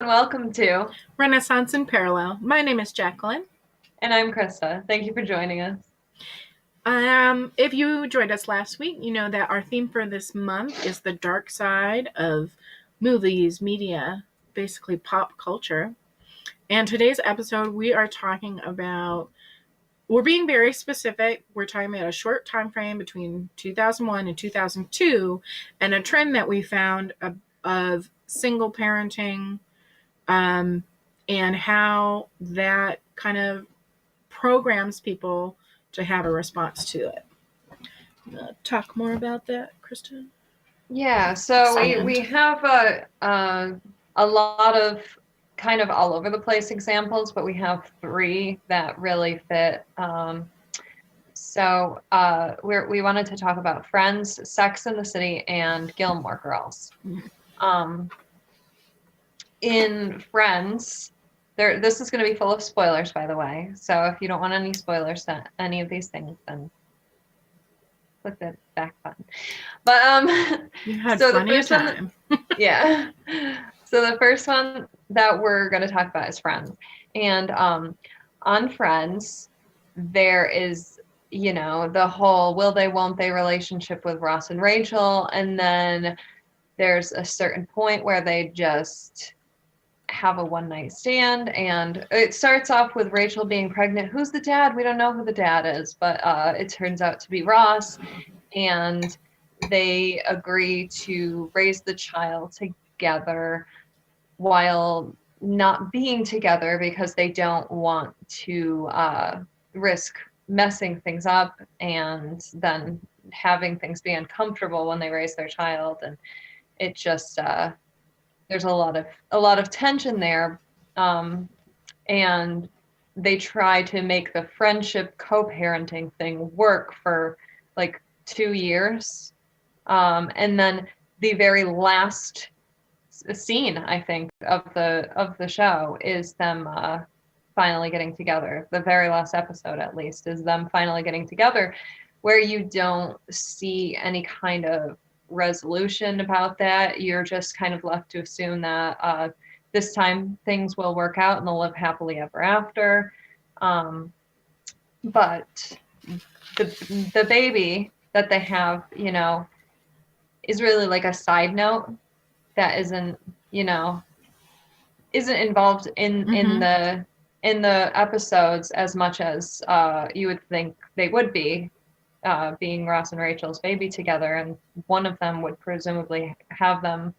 Welcome to. Renaissance in Parallel. My name is Jacqueline. And I'm Krista. Thank you for joining us. If you joined us last week, you know that our theme for this month is the dark side of movies, media, basically pop culture. And today's episode, we're being very specific. We're talking about a short time frame between 2001 and 2002 and a trend that we found of single parenting, um, and how that kind of programs people to have a response to it. Talk more about that, Kristen? Yeah, so we have a lot of kind of all over the place examples, but we have three that really fit. We wanted to talk about Friends, Sex and the City, and Gilmore Girls. Um, in Friends, this is going to be full of spoilers, by the way. So if you don't want any spoilers to any of these things, then click the back button. But You had so the plenty of first time. one, yeah. So the first one that we're going to talk about is Friends. And on Friends, there is, the whole will they, won't they relationship with Ross and Rachel. And then there's a certain point where they just have a one night stand. And it starts off with Rachel being pregnant. Who's the dad? We don't know who the dad is, but it turns out to be Ross. And they agree to raise the child together while not being together because they don't want to risk messing things up and then having things be uncomfortable when they raise their child. And it just there's a lot of tension there, and they try to make the friendship co-parenting thing work for like 2 years, and then the very last scene, I think, of the show is them finally getting together. The very last episode, at least, is them finally getting together, where you don't see any kind of resolution about that. You're just kind of left to assume that this time things will work out and they'll live happily ever after. But the baby that they have, is really like a side note that isn't involved in the episodes as much as you would think they would be, being Ross and Rachel's baby together, and one of them would presumably have them.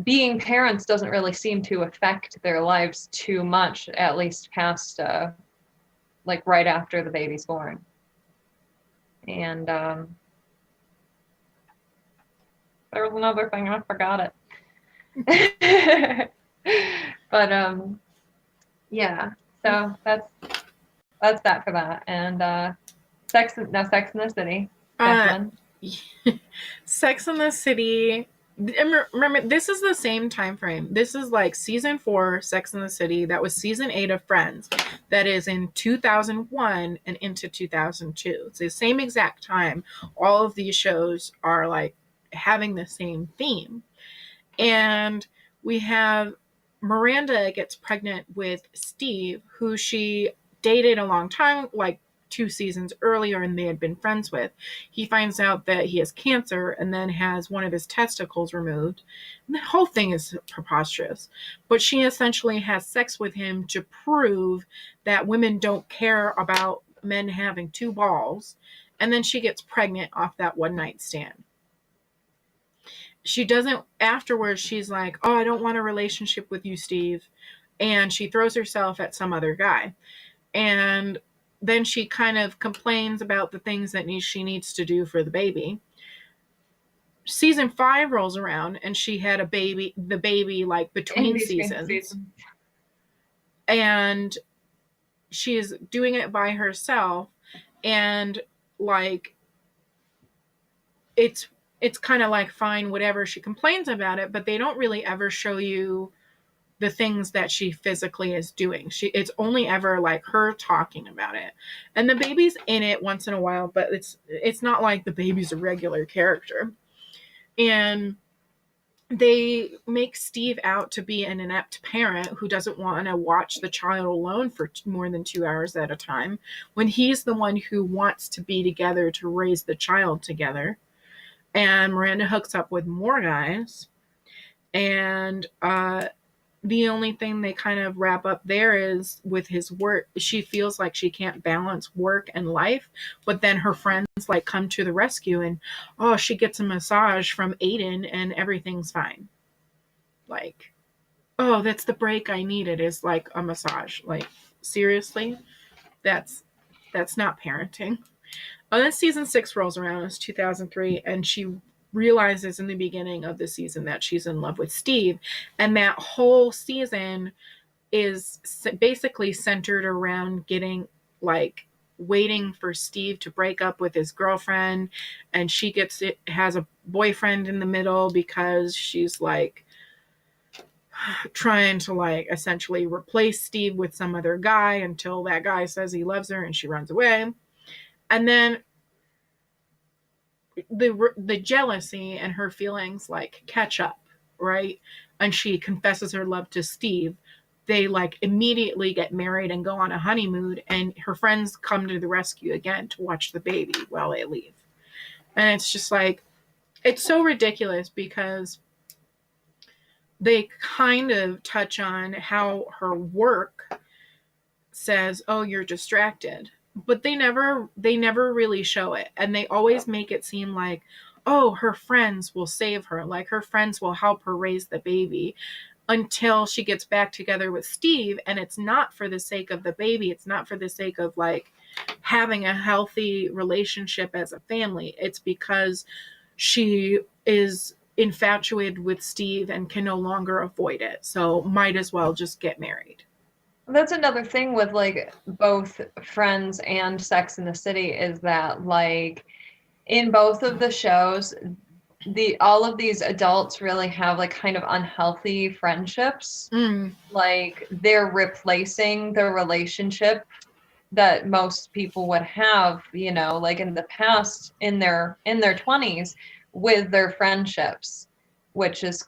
Being parents doesn't really seem to affect their lives too much, at least past like right after the baby's born. And there was another thing, I forgot it. But yeah, so that's that for that. And Sex in the City. Uh, Sex in the City. Remember, this is the same time frame. This is like season 4, Sex in the City. That was season 8 of Friends. That is in 2001 and into 2002. It's the same exact time. All of these shows are like having the same theme. And we have Miranda gets pregnant with Steve, who she dated a long time, like 2 seasons earlier, and they had been friends with. He finds out that he has cancer and then has one of his testicles removed. And the whole thing is preposterous. But she essentially has sex with him to prove that women don't care about men having 2 balls. And then she gets pregnant off that one night stand. She doesn't, afterwards, she's like, oh, I don't want a relationship with you, Steve. And she throws herself at some other guy. And then she kind of complains about the things that she needs to do for the baby. Season 5 rolls around and she had the baby like between seasons. And she is doing it by herself. And like, it's kind of like, fine, whatever, she complains about it, but they don't really ever show you the things that she physically is doing. It's only ever like her talking about it. And the baby's in it once in a while, but it's not like the baby's a regular character. And they make Steve out to be an inept parent who doesn't want to watch the child alone for more than 2 hours at a time, when he's the one who wants to be together to raise the child together. And Miranda hooks up with more guys. And the only thing they kind of wrap up there is with his work. She feels like she can't balance work and life, but then her friends like come to the rescue, and oh, she gets a massage from Aiden and everything's fine. Like, oh, that's the break I needed, is like a massage. Like, seriously? That's that's not parenting. And then season 6 rolls around. It's 2003, and she realizes in the beginning of the season that she's in love with Steve, and that whole season is basically centered around getting like waiting for Steve to break up with his girlfriend, and she gets it has a boyfriend in the middle because she's like trying to like essentially replace Steve with some other guy until that guy says he loves her and she runs away. And then the jealousy and her feelings like catch up, right? And she confesses her love to Steve. They like immediately get married and go on a honeymoon, and her friends come to the rescue again to watch the baby while they leave. And it's just like, it's so ridiculous because they kind of touch on how her work says, "Oh, you're distracted." But they never really show it. And they always make it seem like, "Oh, her friends will save her. Like her friends will help her raise the baby." Until she gets back together with Steve, and it's not for the sake of the baby, it's not for the sake of like having a healthy relationship as a family. It's because she is infatuated with Steve and can no longer avoid it. So might as well just get married. That's another thing with like both Friends and Sex in the City is that like in both of the shows, the all of these adults really have like kind of unhealthy friendships. Mm. Like they're replacing the relationship that most people would have, you know, like in the past in their 20s with their friendships, which is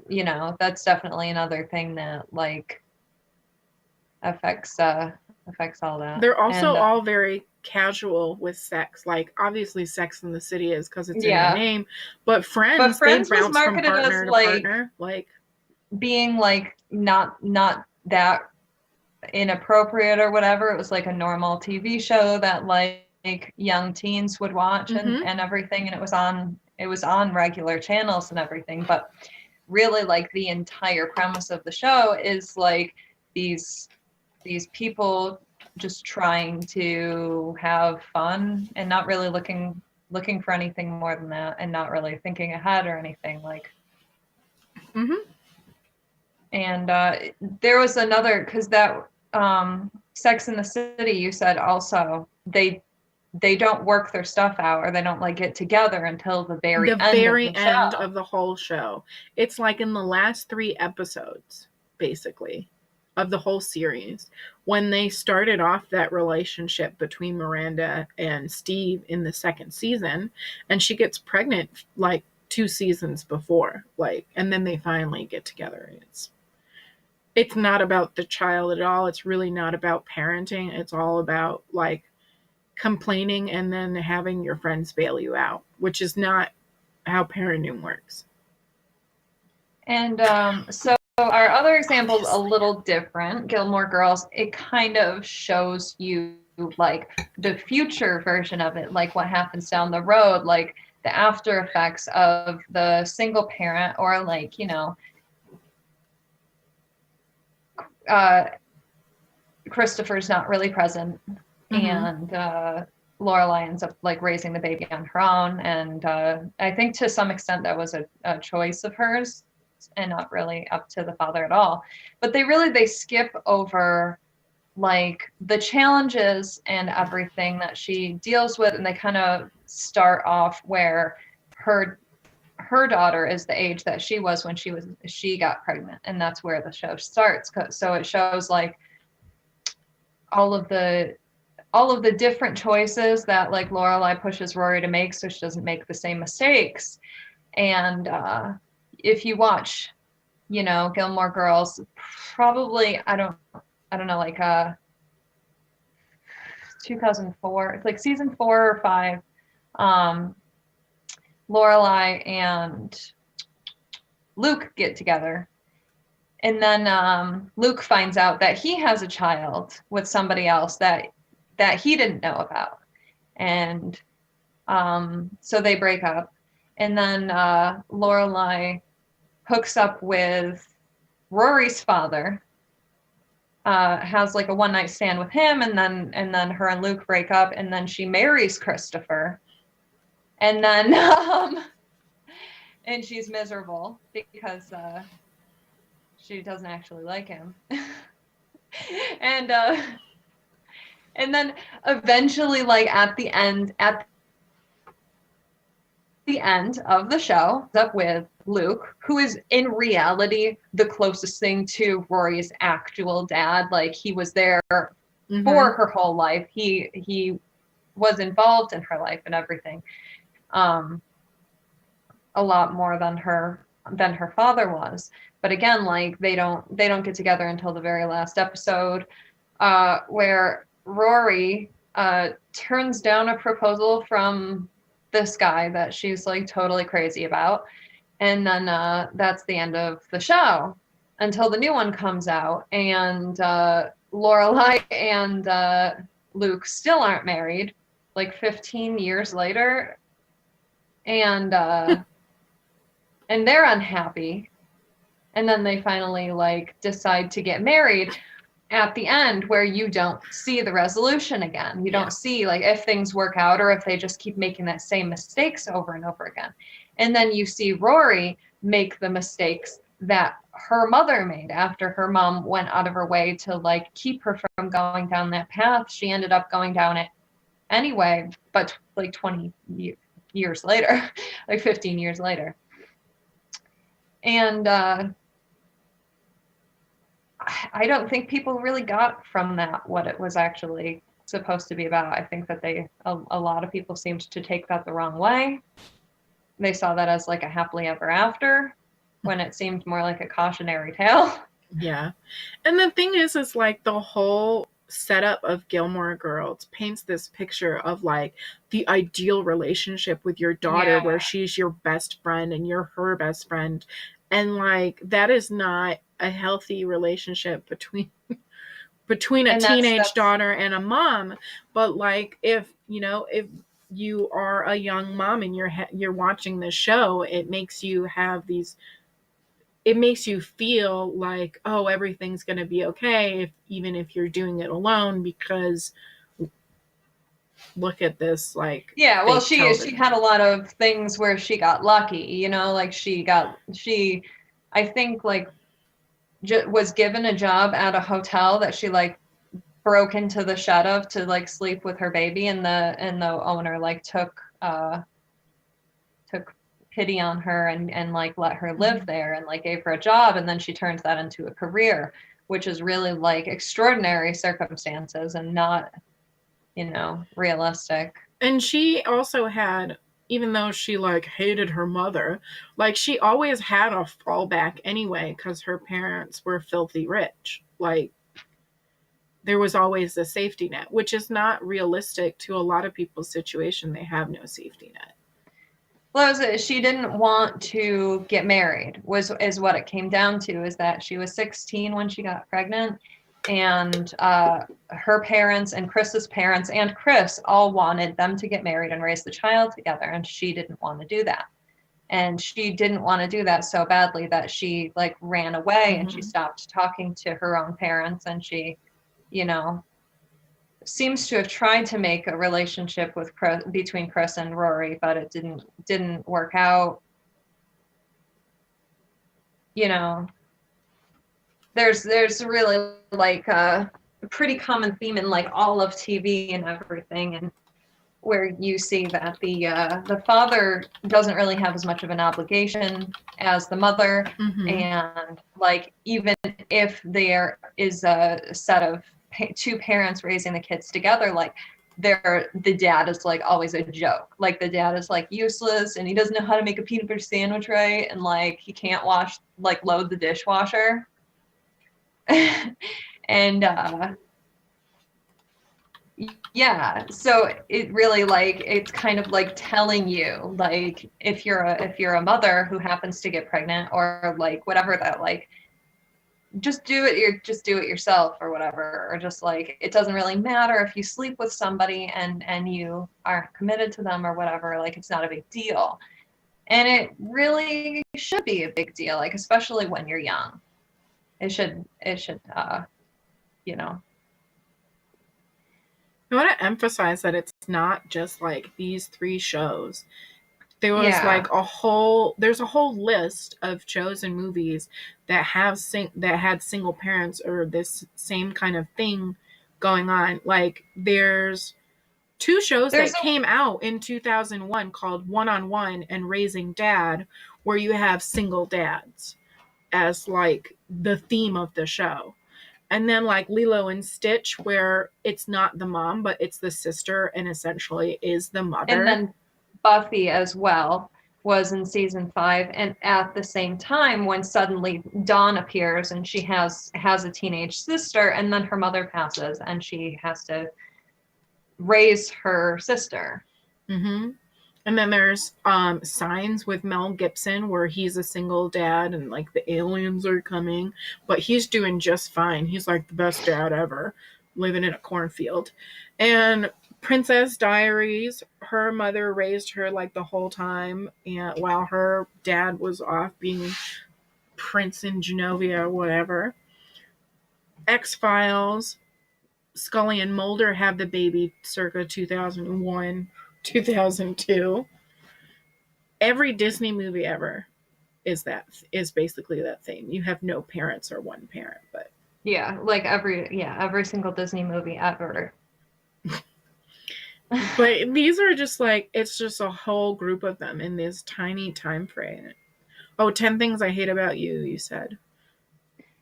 you know, that's definitely another thing that like affects all that. They're also And all very casual with sex. Like obviously Sex in the City is because it's in the yeah, name, but but Friends, they Friends was bounce from marketed as partner to like partner. Like, being like not that inappropriate or whatever. It was like a normal TV show that like young teens would watch mm-hmm. and everything, and it was on regular channels and everything. But really like the entire premise of the show is like these these people just trying to have fun and not really looking for anything more than that, and not really thinking ahead or anything like. Mm-hmm. And there was another, because that Sex in the City, you said also they don't work their stuff out, or they don't like get together until the The very end of very the end show. of the whole show. It's like in the last 3 episodes, basically, of the whole series, when they started off that relationship between Miranda and Steve in the second season, and she gets pregnant like 2 seasons before, like, and then they finally get together. It's not about the child at all. It's really not about parenting. It's all about like complaining and then having your friends bail you out, which is not how parenting works. And so our other example's a Obviously. little different. Gilmore Girls, it kind of shows you like the future version of it, like what happens down the road, like the after effects of the single parent, or like, you know, uh, Christopher's not really present, Mm-hmm. and Lorelai ends up like raising the baby on her own. And I think to some extent that was a choice of hers and not really up to the father at all. But they skip over like the challenges and everything that she deals with, and they kind of start off where her daughter is the age that she was when she got pregnant, and that's where the show starts. So it shows like all of the different choices that like Lorelai pushes Rory to make so she doesn't make the same mistakes. And if you watch, you know, Gilmore Girls, probably I don't know, like 2004, it's like season 4 or 5. Um, Lorelai and Luke get together, and then Luke finds out that he has a child with somebody else that he didn't know about, and so they break up, and then Lorelai hooks up with Rory's father, has like a one night stand with him, and then her and Luke break up, and then she marries Christopher, and then and she's miserable because she doesn't actually like him. and and then eventually, like at the end of the show, up with Luke, who is in reality the closest thing to Rory's actual dad. Like he was there for her whole life. He was involved in her life and everything. A lot more than her father was. But again, like they don't get together until the very last episode, where Rory turns down a proposal from this guy that she's like totally crazy about, and then that's the end of the show until the new one comes out, and Lorelai and Luke still aren't married, like 15 years later, and and they're unhappy, and then they finally like decide to get married at the end, where you don't see the resolution again. You don't see like if things work out or if they just keep making that same mistakes over and over again. And then you see Rory make the mistakes that her mother made after her mom went out of her way to like keep her from going down that path. She ended up going down it anyway, but like 20 years later, like 15 years later. And I don't think people really got from that what it was actually supposed to be about. I think that a lot of people seemed to take that the wrong way. They saw that as like a happily ever after, when it seemed more like a cautionary tale. Yeah. And the thing is like the whole setup of Gilmore Girls paints this picture of like the ideal relationship with your daughter, where she's your best friend and you're her best friend. And like that is not a healthy relationship between a teenage daughter and a mom. But like if you are a young mom and you're watching this show, it makes you feel like, oh, everything's going to be okay, even if you're doing it alone, because look at this, like, yeah, well, she had a lot of things where she got lucky, like I think like was given a job at a hotel that she like broke into the shed of to like sleep with her baby, and the owner like took pity on her and like let her live there and like gave her a job, and then she turned that into a career, which is really like extraordinary circumstances and not realistic. And she also had, even though she like hated her mother, like she always had a fallback anyway, because her parents were filthy rich. Like there was always a safety net, which is not realistic to a lot of people's situation. They have no safety net. Well, she didn't want to get married, is what it came down to, is that she was 16 when she got pregnant, and her parents and Chris's parents and Chris all wanted them to get married and raise the child together, and she didn't want to do that. And she didn't want to do that so badly that she like ran away, and she stopped talking to her own parents, and she, seems to have tried to make a relationship between Chris and Rory, but it didn't work out. There's really like a pretty common theme in like all of TV and everything, and where you see that the father doesn't really have as much of an obligation as the mother, and like even if there is a set of two parents raising the kids together, like the dad is like always a joke. Like the dad is like useless and he doesn't know how to make a peanut butter sandwich right, and like he can't load the dishwasher. And yeah, so it really like it's kind of like telling you like if you're a mother who happens to get pregnant or like whatever, that like just do it yourself or whatever, or just like it doesn't really matter if you sleep with somebody and you are committed to them or whatever, like it's not a big deal. And it really should be a big deal, like especially when you're young. It should you know. I want to emphasize that it's not just like these three shows. There was Yeah. like there's a whole list of shows and movies that that had single parents or this same kind of thing going on. Like there's two shows There's that a came out in 2001 called One on One and Raising Dad, where you have single dads as like the theme of the show. And then like Lilo and Stitch, where it's not the mom, but it's the sister and essentially is the And mother. then Buffy as well was in season 5, and at the same time when suddenly Dawn appears and she has a teenage sister, and then her mother passes and she has to raise her sister. Mm-hmm. And then there's Signs with Mel Gibson, where he's a single dad and like the aliens are coming, but he's doing just fine. He's like the best dad ever, living in a cornfield. And Princess Diaries, her mother raised her like the whole time, and while her dad was off being Prince in Genovia or whatever. X-Files, Scully and Mulder have the baby circa 2001, 2002. Every Disney movie ever is basically that thing. You have no parents or one parent, but Yeah, like every single Disney movie ever. but these are just like it's just a whole group of them in this tiny time frame. Oh, 10 Things I Hate About You, you said.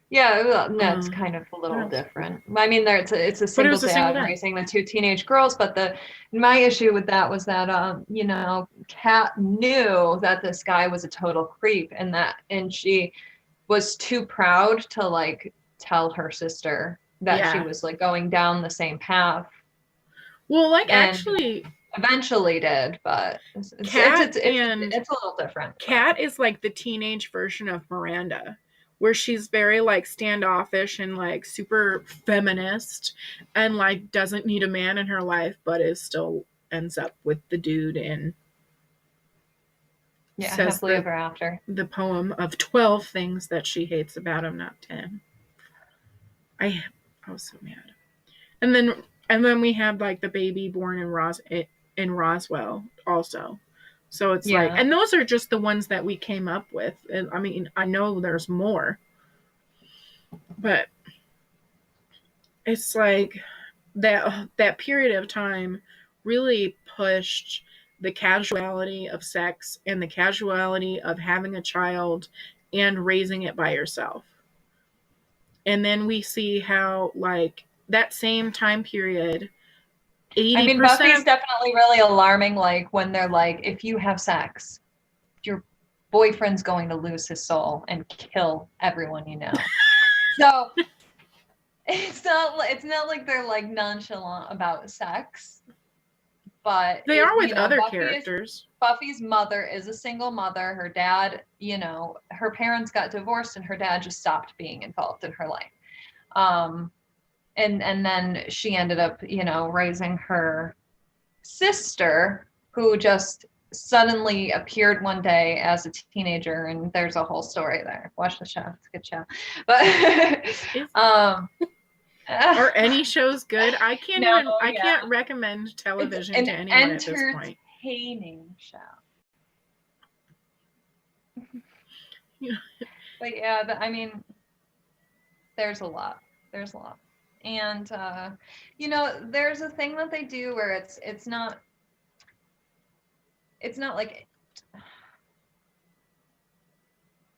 Yeah, well, no, it's Um, kind of a what little else? different. I mean, it's a But it single was a single dad dad. raising the two teenage girls, but my issue with that was that Kat knew that this guy was a total creep, and she was too proud to like tell her sister that she Yeah. was like going down the same path, Well, like and actually, eventually did, but Kat and it's a little different. But Kat is like the teenage version of Miranda, where she's very like standoffish and like super feminist and like doesn't need a man in her life, but is still ends up with the dude and yeah, says happily ever after. the poem of 12 things that she hates about him, not 10. I was so mad. And then we had like the baby born in Roswell also. So it's like, Yeah. and those are just the ones that we came up with. And I mean, I know there's more, but it's like that period of time really pushed the casuality of sex and the casuality of having a child and raising it by yourself. And then we see how like that same time period I mean, 80% Buffy's of definitely really alarming, like when they're like, if you have sex, your boyfriend's going to lose his soul and kill everyone you know. So it's not like they're like nonchalant about sex, but they are with other characters. Buffy's mother is a single mother. Her dad, her parents got divorced and her dad just stopped being involved in her life. Um, and then she ended up, raising her sister, who just suddenly appeared one day as a teenager, and there's a whole story there. Watch the show; it's a good show. But Are any shows good? no, I yeah, can't recommend it's television an to anyone at this point. entertaining show. Yeah. But yeah, I mean, there's a lot. There's a lot. And there's a thing that they do where it's not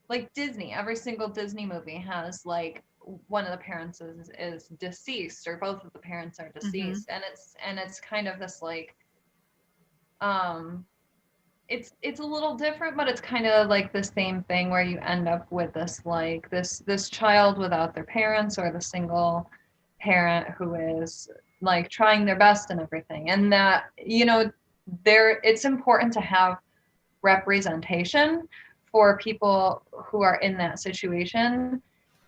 like Disney. Every single Disney movie has like one of the parents is deceased, or both of the parents are Mm-hmm. deceased, and it's kind of this like um it's a little different, but it's kind of like the same thing where you end up with this like this child without their parents, or the single parent who is like trying their best and everything. And that, you know, there it's important to have representation for people who are in that situation.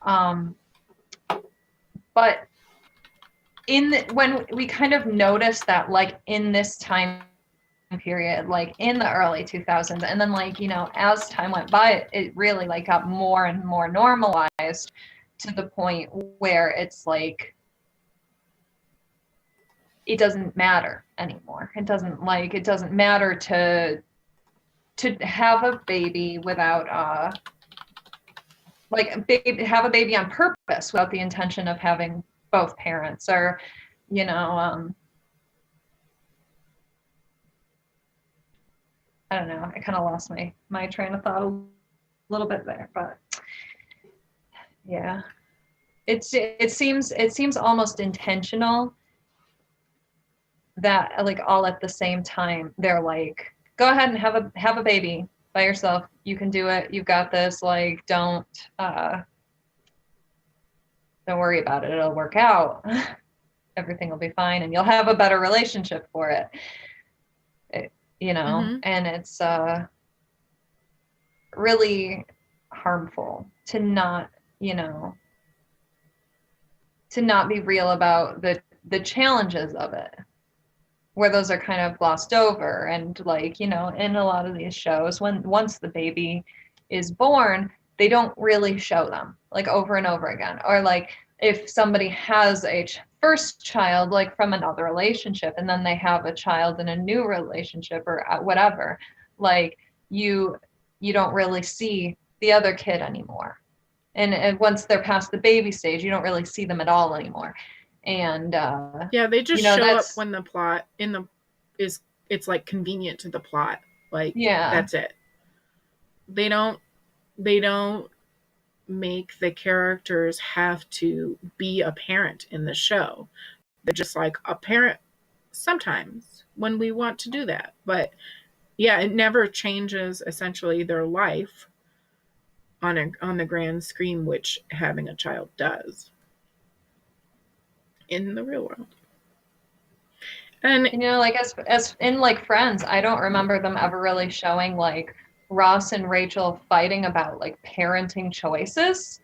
Um, but when we kind of notice that like in this time period, like in the early 2000s, and then like, you know, as time went by, it really like got more and more normalized to the point where it's like it doesn't matter anymore. It doesn't matter to have a baby without have a baby on purpose without the intention of having both parents, or you know, I don't know, I kind of lost my train of thought a little bit there, but yeah, it seems almost intentional that like all at the same time they're like, go ahead and have a baby by yourself, you can do it, you've got this, like don't worry about it, it'll work out. Everything will be fine and you'll have a better relationship for it, you know. Mm-hmm. And it's really harmful to not, you know, to not be real about the challenges of it, where those are kind of glossed over. And like, you know, in a lot of these shows, when once the baby is born, they don't really show them like over and over again. Or like if somebody has a first child like from another relationship, and then they have a child in a new relationship or whatever, like you don't really see the other kid anymore. And once they're past the baby stage, you don't really see them at all anymore. And Yeah, they you just know, show up that's when the plot in the is it's like convenient to the plot. Like yeah. that's it. They don't make the characters have to be a parent in the show. They're just like a parent sometimes when we want to do that. But yeah, it never changes essentially their life on the grand scheme, which having a child does in the real world. And You know, like as in like Friends, I don't remember them ever really showing like Ross and Rachel fighting about like parenting choices,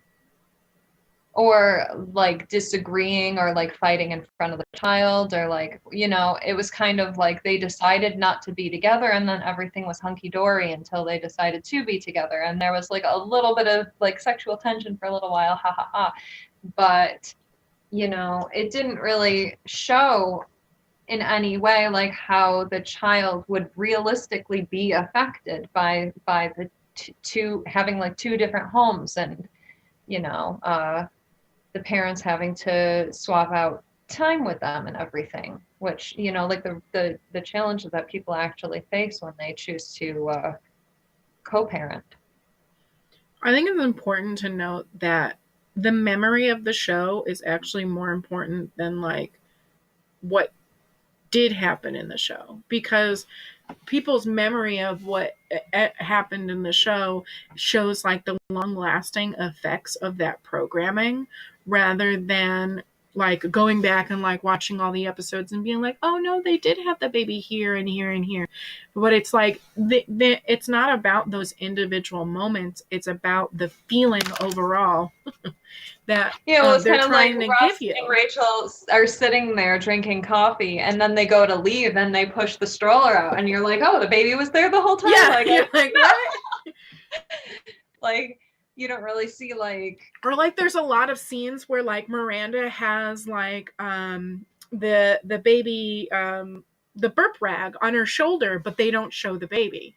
or like disagreeing, or like fighting in front of the child, or like, you know, it was kind of like they decided not to be together, and then everything was hunky dory until they decided to be together, and there was like a little bit of like sexual tension for a little while, ha ha ha. But you know, it didn't really show in any way like how the child would realistically be affected by the two having like two different homes, and you know, the parents having to swap out time with them and everything, which, you know, like the challenges that people actually face when they choose to co-parent. I think it's important to note that the memory of the show is actually more important than like what did happen in the show, because people's memory of what happened in the show shows like the long lasting effects of that programming, rather than like going back and like watching all the episodes and being like, oh no, they did have the baby here and here and here. But it's like it's not about those individual moments, it's about the feeling overall that You know, it was they're kind of like trying to give Ross you. and Rachel are sitting there drinking coffee, and then they go to leave, and they push the stroller out, and you're like, oh, the baby was there the whole time. Yeah, Like, you're like, what? like you don't really see like Or like there's a lot of scenes where like Miranda has like the baby the burp rag on her shoulder, but they don't show the baby.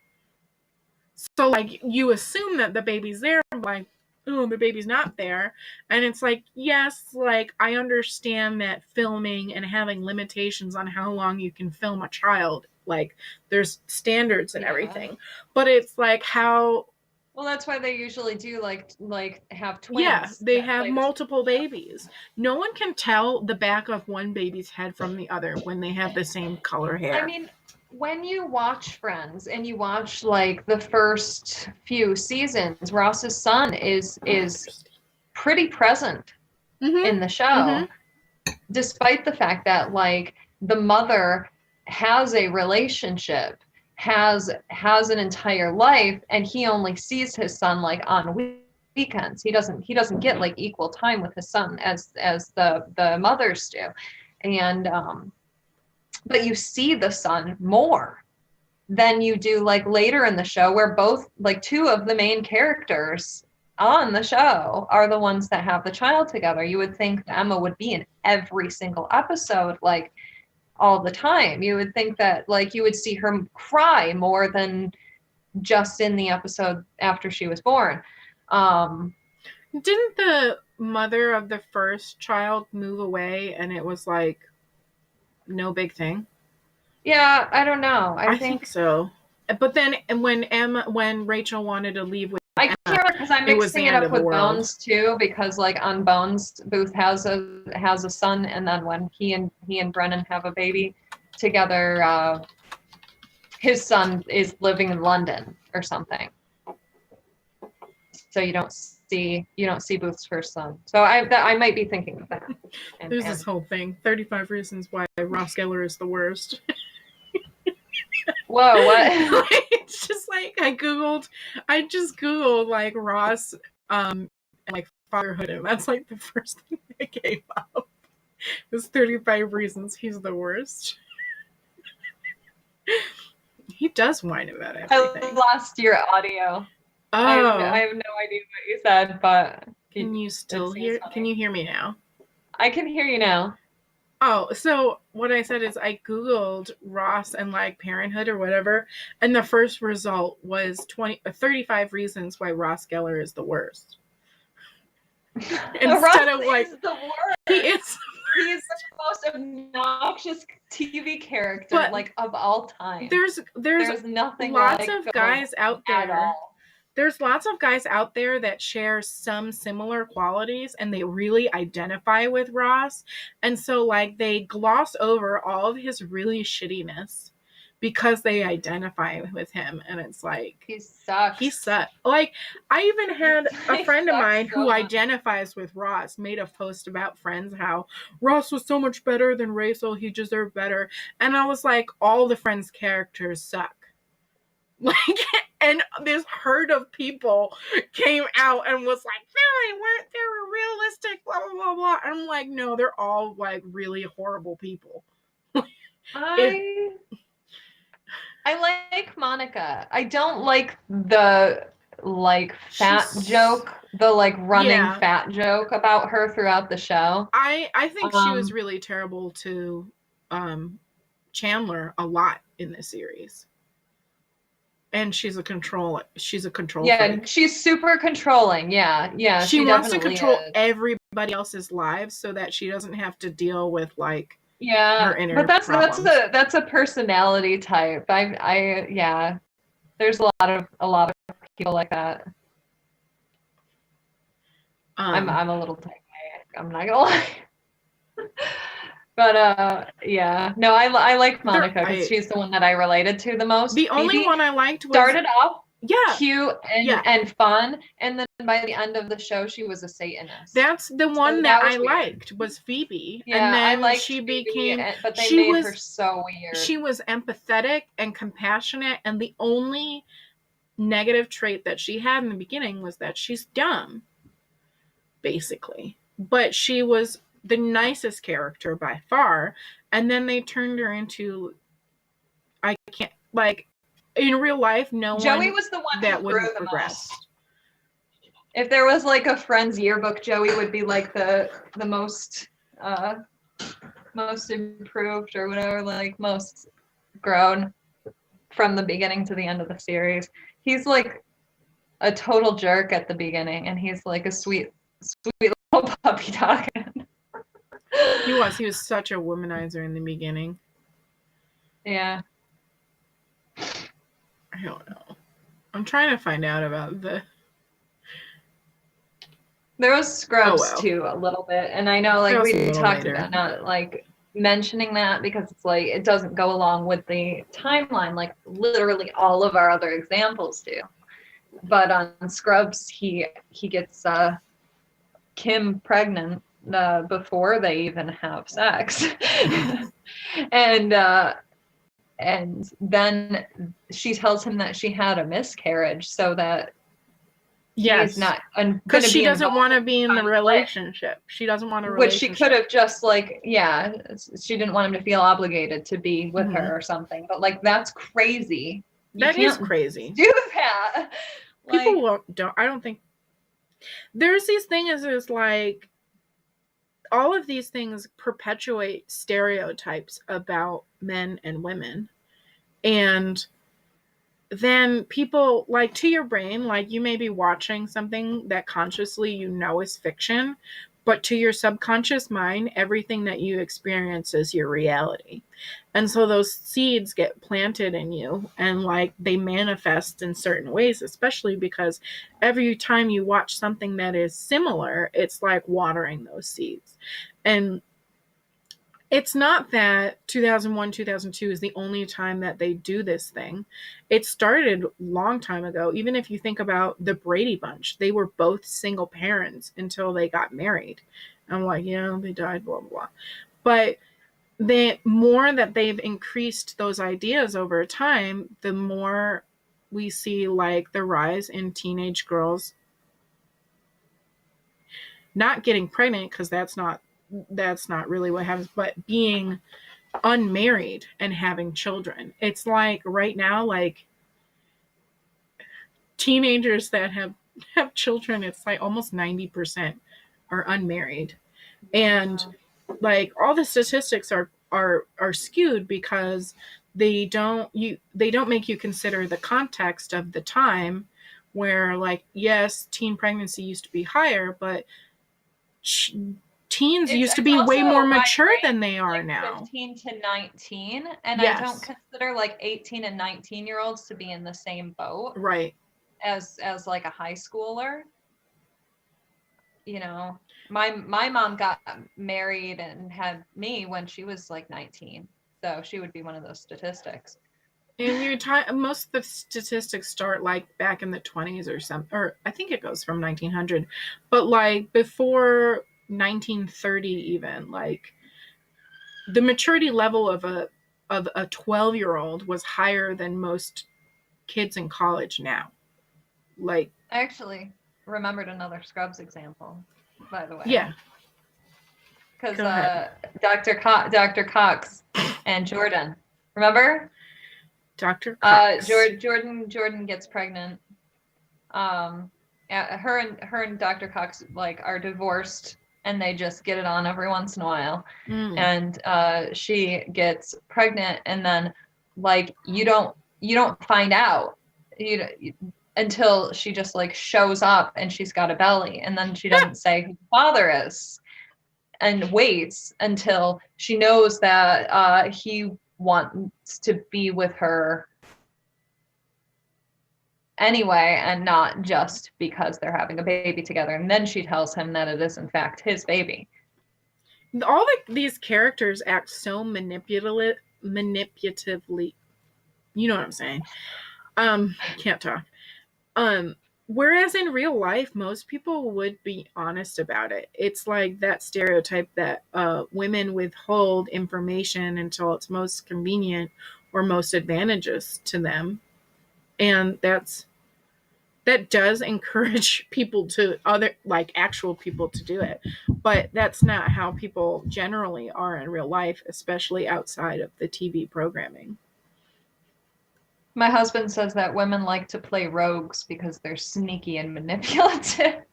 So like you assume that the baby's there, like, oh, the baby's not there. And it's like, yes, like I understand that filming and having limitations on how long you can film a child, like there's standards and yeah. everything. But it's like how Well, that's why they usually do like have Yeah, twins they that have play the same multiple show. babies. No one can tell the back of one baby's head from the other when they have the same color I hair. mean, when you watch Friends and you watch like the first few seasons, Ross's son is pretty present Mhm. in the show, Mhm. despite the fact that like the mother has a relationship, has an entire life, and he only sees his son like on weekends. He doesn't get like equal time with his son as the mothers do. And but you see the son more than you do like later in the show, where both like two of the main characters on the show are the ones that have the child together. You would think that Emma would be in every single episode, like all the time. You would think that like you would see her cry more than just in the episode after she was born. Um, Didn't the mother of the first child move away and it was like no big thing? yeah, I don't know. I I think think so. But then when Rachel wanted to leave with I can't remember because I'm it was the mixing it end up of the with world. Bones too. Because like on Bones, Booth has a son, and then when he and Brennan have a baby together, his son is living in London or something. So you don't see Booth's first son. So I might be thinking of that. And, There's this and whole thing 35 reasons why Ross Geller is the worst. whoa, what? It's just like I just googled like Ross and like fatherhood, and that's like the first thing that came up. It's 35 reasons he's the worst. He does whine about I everything. lost your audio. I Oh, have no idea what you said, but can you it still seems hear? Can funny. you hear me now? I can hear you now. Oh, so what I said is I googled Ross and like parenthood or whatever, and the first result was 35 reasons why Ross Geller is the worst. Ross Instead of like is the he worst. is, He is the most obnoxious TV character but like of all time. there's There's nothing lots like of him guys out at there. all. There's lots of guys out there that share some similar qualities and they really identify with Ross. And so like they gloss over all of his really shittiness because they identify with him, and it's like He he sucks. sucked. Like I even had a He friend of sucks mine who so much. identifies with Ross made a post about Friends how Ross was so much better than Rachel, he deserved better. And I was like, all the Friends characters suck. Like, and this herd of people came out and was like, no, they were realistic, blah blah blah blah. And I'm like, no, they're all like really horrible people. If I I like Monica. I don't like the like fat she's joke, the like running yeah, fat joke about her throughout the show. I think she was Um, really terrible to um Chandler a lot in this series. And she's a control yeah, freak. she's super controlling. Yeah, yeah, She she wants to definitely control is. everybody else's lives so that she doesn't have to deal with like her Yeah, but inner that's problems. a personality type. Yeah, there's a lot of people like that. I'm Um I'm a little type A, I'm not gonna lie. But yeah, no, I like there Monica because I she's the one that I related to the most. the only Phoebe one I liked was started off yeah, cute and yeah. and fun, and then by the end of the show, she was a Satanist. That's the So one that that I was weird. liked was Phoebe. And Yeah, I then liked Phoebe, but they she made her was so weird. she was empathetic and compassionate, and the only negative trait that she had in the beginning was that she's dumb, basically. But she was the nicest character by far. And then they turned her into I can't like in real life, no Joey one was the one who that would grew have the most. progressed. If there was like a Friends yearbook, Joey would be like the uh most improved or whatever, like most grown from the beginning to the end of the series. He's like a total jerk at the beginning, and he's like a sweet, sweet little puppy dog. He was such a womanizer in the beginning. Yeah. I don't know. I'm trying to find out about the. There was Oh Scrubs well, too, a little bit, and I know that like was a we little talked later. about not like mentioning that because it's like it doesn't go along with the timeline like literally all of our other examples do. But on Scrubs, he gets Kim pregnant before they even have sex, and then she tells him that she had a miscarriage so that he's Yes, not going because to she be doesn't involved want in to be in the conflict, relationship. She doesn't want a which she could relationship. have just like, yeah, she didn't want him to feel obligated to be with Mm-hmm. her or something. But like, that's crazy. You That is can't crazy. do that. People Like, won't. Don't. I don't think there's these things. Is like all of these things perpetuate stereotypes about men and women, and then people like to your brain, like you may be watching something that consciously you know is fiction, but to your subconscious mind, everything that you experience is your reality. And so those seeds get planted in you and like they manifest in certain ways, especially because every time you watch something that is similar, it's like watering those seeds. And it's not that 2001, 2002 is the only time that they do this thing. It started a long time ago. Even if you think about the Brady Bunch, they were both single parents until they got married. I'm like, yeah, they died, blah, blah, blah. But the more that they've increased those ideas over time, the more we see like the rise in teenage girls not getting pregnant because that's not really what happens, but being unmarried and having children. It's like right now, like teenagers that have children, it's like almost 90% are unmarried. And like all the statistics are skewed because they don't make you consider the context of the time where like yes, teen pregnancy used to be higher, but teens used to it's be also way more a wide mature than range, they are like now. 15 to 19, and I don't Yes, consider like 18 and 19-year-olds to be in the same boat right. as like a high schooler. You know, my mom got married and had me when she was like 19, so she would be one of those statistics. And most of the statistics start like back in the 20s or something, or I think it goes from 1900, but like before 1930 even, like the maturity level of a 12-year-old was higher than most kids in college now. Like, I actually remembered another Scrubs example, by the way, yeah, because go ahead. Dr. Cox and Jordan, remember? Dr. Cox. Jordan gets pregnant. Her and Dr. Cox like are divorced, and they just get it on every once in a while. Mm. And she gets pregnant, and then like you don't find out you, until she just like shows up and she's got a belly, and then she doesn't say who the father is, and waits until she knows that he wants to be with her anyway and not just because they're having a baby together. And then she tells him that it is in fact his baby. All these characters act so manipulatively. You know what I'm saying? Can't talk. Um, Whereas in real life, most people would be honest about it. It's like that stereotype that women withhold information until it's most convenient or most advantageous to them, and that does encourage people to other like actual people to do it. But that's not how people generally are in real life, especially outside of the TV programming. My husband says that women like to play rogues because they're sneaky and manipulative.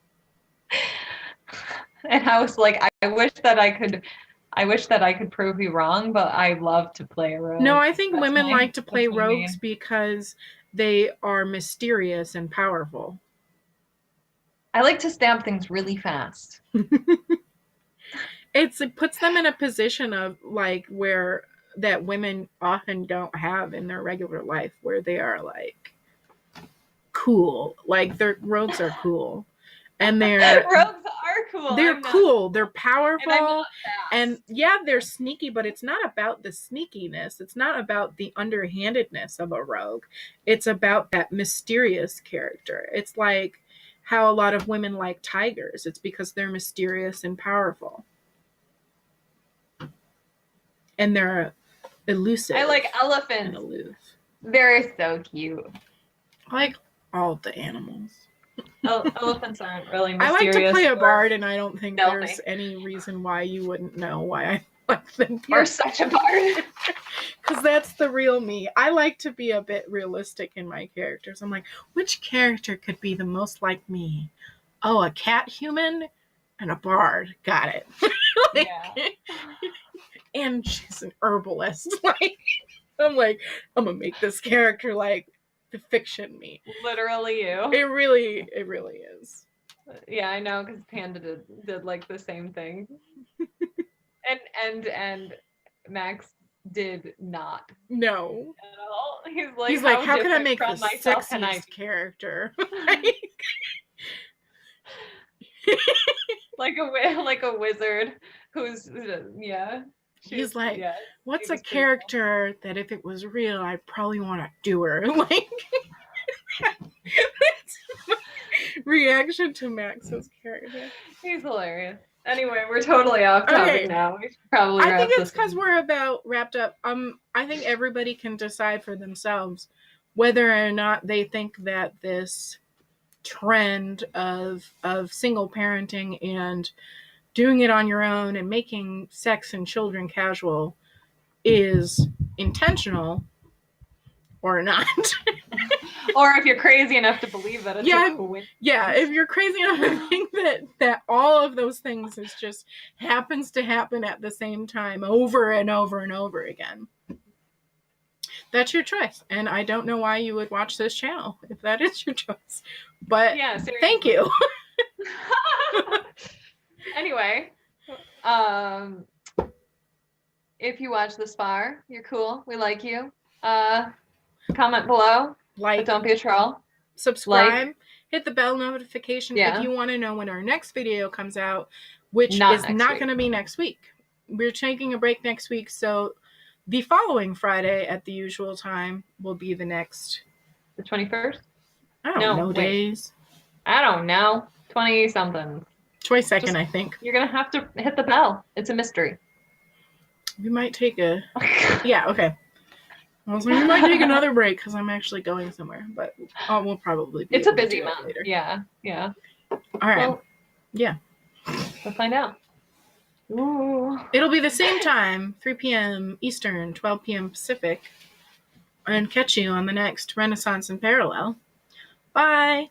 And I was like, I wish that I could prove you wrong, but I love to play a No, rogue. I think That's women my like to play that's my rogues main. because they are mysterious and powerful. I like to stab things really fast. It puts them in a position of like where that women often don't have in their regular life, where they are like cool. Like their rogues are cool. And Rogues are cool. they're cool. They're And I'm powerful. not And fast. yeah, they're sneaky, but it's not about the sneakiness. It's not about the underhandedness of a rogue. It's about that mysterious character. It's like how a lot of women like tigers. It's because they're mysterious and powerful. And they're elusive I like and elephants. aloof. They're so cute. I like all the animals. Elephants aren't really I like to mysterious play a or bard, and I don't think stealthy. there's any reason why you wouldn't know why I like them. You're such a bard. Because that's the real me. I like to be a bit realistic in my characters. I'm like, which character could be the most like me? Oh, a cat human and a bard. Got it. Like, Yeah. and she's an herbalist. Like, I'm like, I'm gonna make this character like the fiction me. Literally you. It really is. Yeah, I know, because Panda did like the same thing. And Max did not No. at all. He's like, how can I make the myself can I sexiest character? like a wizard who's yeah. He's like, yeah, what's she a was pretty character that if it was real, I'd probably want to do her? Like, reaction to Max's character. cool. He's hilarious. Anyway, we're totally off topic Okay. now. We should probably I wrap think it's this because up. we're about wrapped up. I think everybody can decide for themselves whether or not they think that this trend of single parenting and doing it on your own and making sex and children casual is intentional or not. Or if you're crazy enough to believe that it's a coincidence. Yeah, if you're crazy enough to think that all of those things is just happens to happen at the same time over and over and over again. That's your choice. And I don't know why you would watch this channel if that is your choice. But Yeah, seriously. thank you. Anyway, if you watch this far, you're cool. We like you. Comment below, but Like, don't be a troll. subscribe, hit the bell notification Yeah. if you want to know when our next video comes out, which Not is next not week. going to be next week. We're taking a break next week, so the following Friday at the usual time will be the next. The 21st? I don't know wait. days. I don't know. 20 something. 22nd, Just- I think. You're gonna have to hit the bell. It's a mystery. We might take a. Yeah, okay. I was like, we might take another break because I'm actually going somewhere, but we'll probably be It's a able to busy do it month. later. Yeah. All right. Well, Yeah. we'll find out. Ooh. It'll be the same time, 3 p.m. Eastern, 12 p.m. Pacific, and catch you on the next Renaissance in Parallel. Bye.